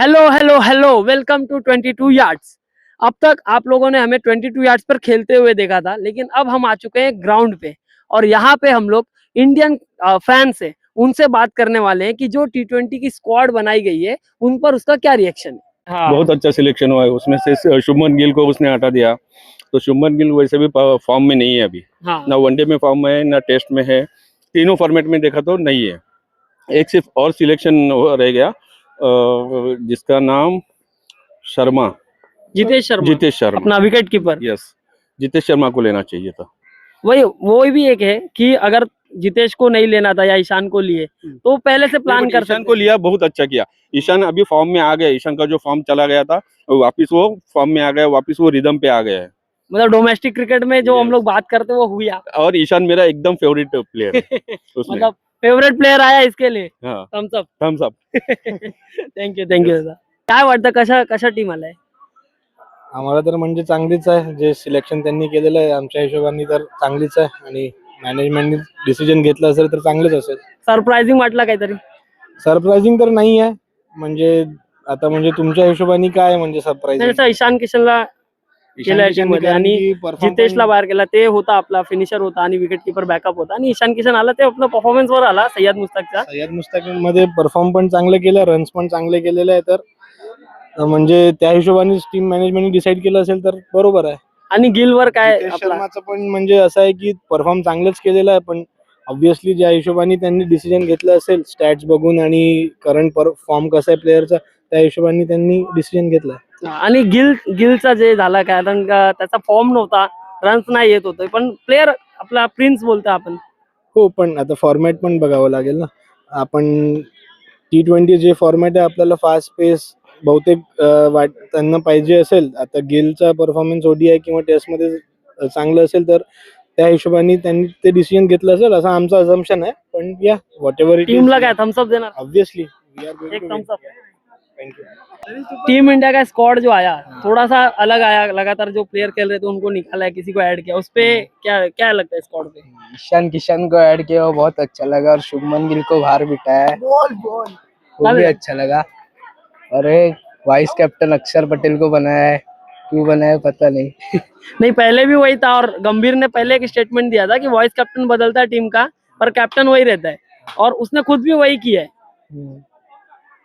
Hello hello hello, welcome to 22 yards. अब तक आप लोगों ने हमें 22 यार्ड्स पर खेलते हुए देखा था, लेकिन अब हम आ चुके हैं ग्राउंड पे और यहाँ पे हम लोग इंडियन फैंस है उनसे बात करने वाले हैं कि जो टी20 की स्क्वाड बनाई गई है उन पर उसका क्या रिएक्शन है। हाँ, बहुत अच्छा सिलेक्शन हुआ है। उसमें से शुभमन गिल को उसने हटा दिया, तो शुभमन गिल वैसे भी फॉर्म में नहीं है अभी। हाँ, ना वनडे में फॉर्म में है, ना टेस्ट में है। तीनों फॉर्मेट में देखा तो नहीं है। एक सिर्फ और सिलेक्शन रह गया, जिसका नाम शर्मा, जितेश शर्मा अपना wicket keeper. Yes, Jitesh Sharma को लेना चाहिए था। वही वो भी एक है कि अगर जितेश को नहीं लेना था या ईशान को लिए तो पहले से प्लान कर ईशान को लिया, बहुत अच्छा किया। ईशान अभी फॉर्म में आ गया। ईशान का जो फॉर्म चला गया था वापिस वो फॉर्म में आ गया, वापिस वो रिदम पे आ गया है। मतलब डोमेस्टिक क्रिकेट में जो हम लोग बात करते वो हुआ। और ईशान मेरा एकदम फेवरेट प्लेयर है उसमें। मतलब फेवरेट प्लेयर आया इसके लिए। हाँ, थम्स अप थँक्यू दादा. काय वाटतं, कशा टीम आलाय? आम्हाला तर म्हणजे चांगलीच आहे. जे सिलेक्शन त्यांनी केलेलं आहे आमच्या हिशोबाने तर चांगलीच आहे आणि मॅनेजमेंटने डिसिजन घेतलं असेल तर चांगलंच असेल. सरप्राइजिंग वाटला काहीतरी? सरप्राइजिंग तर नाही आहे. म्हणजे आता म्हणजे तुमच्या हिशोबाने काय म्हणजे सरप्राइजिंग? ईशान किशनला केलं टीम मध्ये आणि जितेशला बाहेर केला, ते होता आपला फिनिशर होता आणि विकेट कीपर बॅकअप होता आणि ईशान किशन आला ते आपल्या परफॉर्मन्स वर आला सय्यद मुश्ताक मध्ये परफॉर्म पण चांगले केलं, रन्स पण चांगले केलेले आहे. तर म्हणजे त्या हिशोबाने टीम मॅनेजमेंटने डिसाईड केलं असेल तर बरोबर आहे. आणि गिलवर काय जितेश शर्माचं पण म्हणजे असं आहे की परफॉर्म चांगलंच केलेलं आहे, पण ऑब्व्हियसली ज्या हिशोबाने त्यांनी डिसिजन घेतलं असेल स्टॅट्स बघून आणि करंट फॉर्म कसा आहे प्लेअरचा त्या हिशोबाने त्यांनी डिसिजन घेतला. आणि गिलचा जे झाला, कारण का त्याचा फॉर्म नव्हता, रन्स नाही येत होते, पण प्लेअर आपला प्रिन्स बोलतो आपण. हो, पण आता फॉर्मॅट पण बघावं लागेल ना. आपण T20 जे फॉर्मॅट आहे आपल्याला फास्ट पेस बहुतेक त्यांना पाहिजे असेल. आता गिलचा परफॉर्मन्स ओडीआय किंवा टेस्ट मध्ये चांगलं असेल तर त्या हिशोबाने त्यांनी ते डिसिजन घेतलं असेल असं आमचं अझम्पशन आहे. पण या व्हॉट एव्हर टीमला काय थम्सअप देणार? ऑब्वियसली एक थम्सअप. टीम इंडिया का स्क्वाड जो आया थोड़ा सा अलग आया, लगातार जो प्लेयर खेल रहे थे उनको निकाला है, किसी को ऐड किया, उस पे क्या क्या लगता है स्क्वाड पे? ईशान किशन को ऐड किया वो बहुत अच्छा लगा और शुभमन गिल को बाहर बिठाया है वो भी अच्छा लगा। और वाइस कैप्टन अक्षर पटेल को बनाया है, क्यों बनाया पता नहीं। नहीं, पहले भी वही था और गंभीर ने पहले एक स्टेटमेंट दिया था कि वॉइस कैप्टन बदलता है टीम का पर कैप्टन वही रहता है, और उसने खुद भी वही किया है।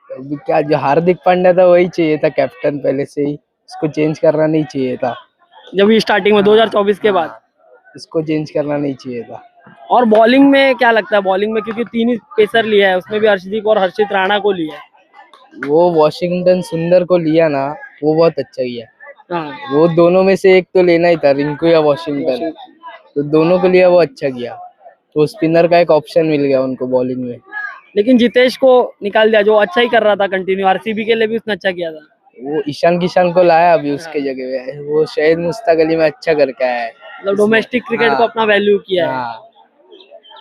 अभी क्या, जो हार्दिक पांड्या था वही चाहिए था कैप्टन पहले से ही, इसको चेंज करना नहीं चाहिए था। जब ये स्टार्टिंग में 2024 के बाद इसको चेंज करना नहीं चाहिए था। और बॉलिंग में क्या लगता है? बॉलिंग में क्योंकि 3 ही पेसर लिया है, उसमें भी हर्षदीप और हर्षित राणा को लिया है। वो वॉशिंगटन सुंदर को लिया ना, वो बहुत अच्छा किया। हाँ, वो दोनों में से एक तो लेना ही था, रिंकू या वॉशिंगटन, तो दोनों को लिया, वो अच्छा किया। तो स्पिनर का एक ऑप्शन मिल गया उनको बॉलिंग में। लेकिन जितेश को निकाल दिया जो अच्छा ही कर रहा था कंटिन्यू, आरसीबी के लिए भी उसने अच्छा किया था। वो ईशान किशन को लाया अभी उसके जगह पे, वो सैयद मुश्ताक अली में अच्छा करके आया है। मतलब डोमेस्टिक क्रिकेट को अपना वैल्यू किया है। हाँ,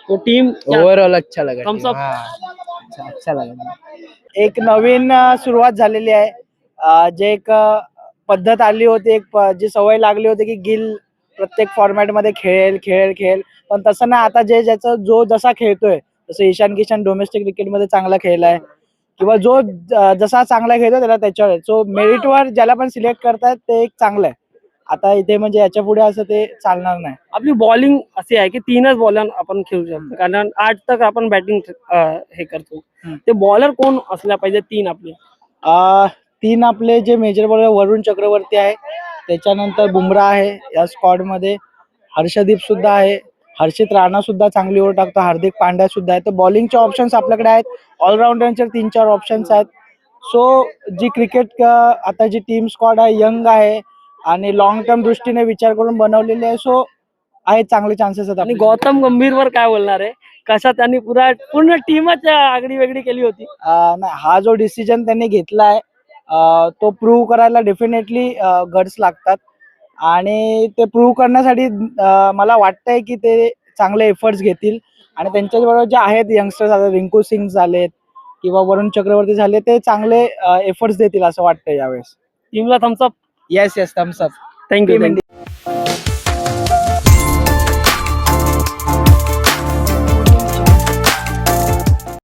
तो टीम ओवरऑल अच्छा लगा। Thumbs up. अच्छा लगा। एक नवीन सुरुवात झालेली आहे. जे एक पद्धत आली होती, एक जी सवय लागली होती की गिल प्रत्येक फॉर्मॅट मध्ये खेळेल, पण तसं ना, आता ज्याचा जो जसा खेळतोय, जसं ईशान किशन डोमेस्टिक क्रिकेट मध्ये चांगला खेळलाय किंवा जो जसा चांगला खेळतो त्याला त्याच्यावर सो मेरिटवर ज्याला पण सिलेक्ट करतायत ते एक चांगलं आहे. आता इथे म्हणजे याच्या पुढे असं ते चालणार नाही. आपली बॉलिंग अशी आहे की 3च बॉलर आपण खेळू शकतो, कारण 8 तक आपण बॅटिंग हे करतो. ते बॉलर कोण असला पाहिजे? 3 आपले 3 आपले जे मेजर बॉलर वरुण चक्रवर्ती आहे, त्याच्यानंतर बुमराह आहे या स्क्वॉड मध्ये, हर्षदीप सुद्धा आहे, हर्षित राणा सुद्धा चांगली ओव्हर टाकतो, हार्दिक पांड्या सुद्धा आहे. तर बॉलिंगचे ऑप्शन्स आपल्याकडे आहेत. ऑलराऊंडरचे 3-4 ऑप्शन्स आहेत. सो जी क्रिकेट आता जी टीम स्क्वॉड आहे यंग आहे आणि लॉंग टर्म दृष्टीने विचार करून बनवलेली आहे. सो आहे, चांगले चान्सेस आहेत. आणि गौतम गंभीरवर काय बोलणार आहे? कशा त्यांनी पूर्ण टीमच आगळी वेगळी केली होती. नाही, हा जो डिसिजन त्यांनी घेतलाय तो प्रूव्ह करायला डेफिनेटली गट्स लागतात आणि ते प्रूव्ह करण्यासाठी मला वाटतंय की ते चांगले एफर्ट्स घेतील आणि त्यांच्याबरोबर जे आहेत यंगस्टर्स, आता रिंकू सिंग झालेत किंवा वरुण चक्रवर्ती झाले, ते चांगले एफर्ट्स देतील असं वाटतंय यावेळेस. टीमला thumbs up. Yes thumbs up. Thank you.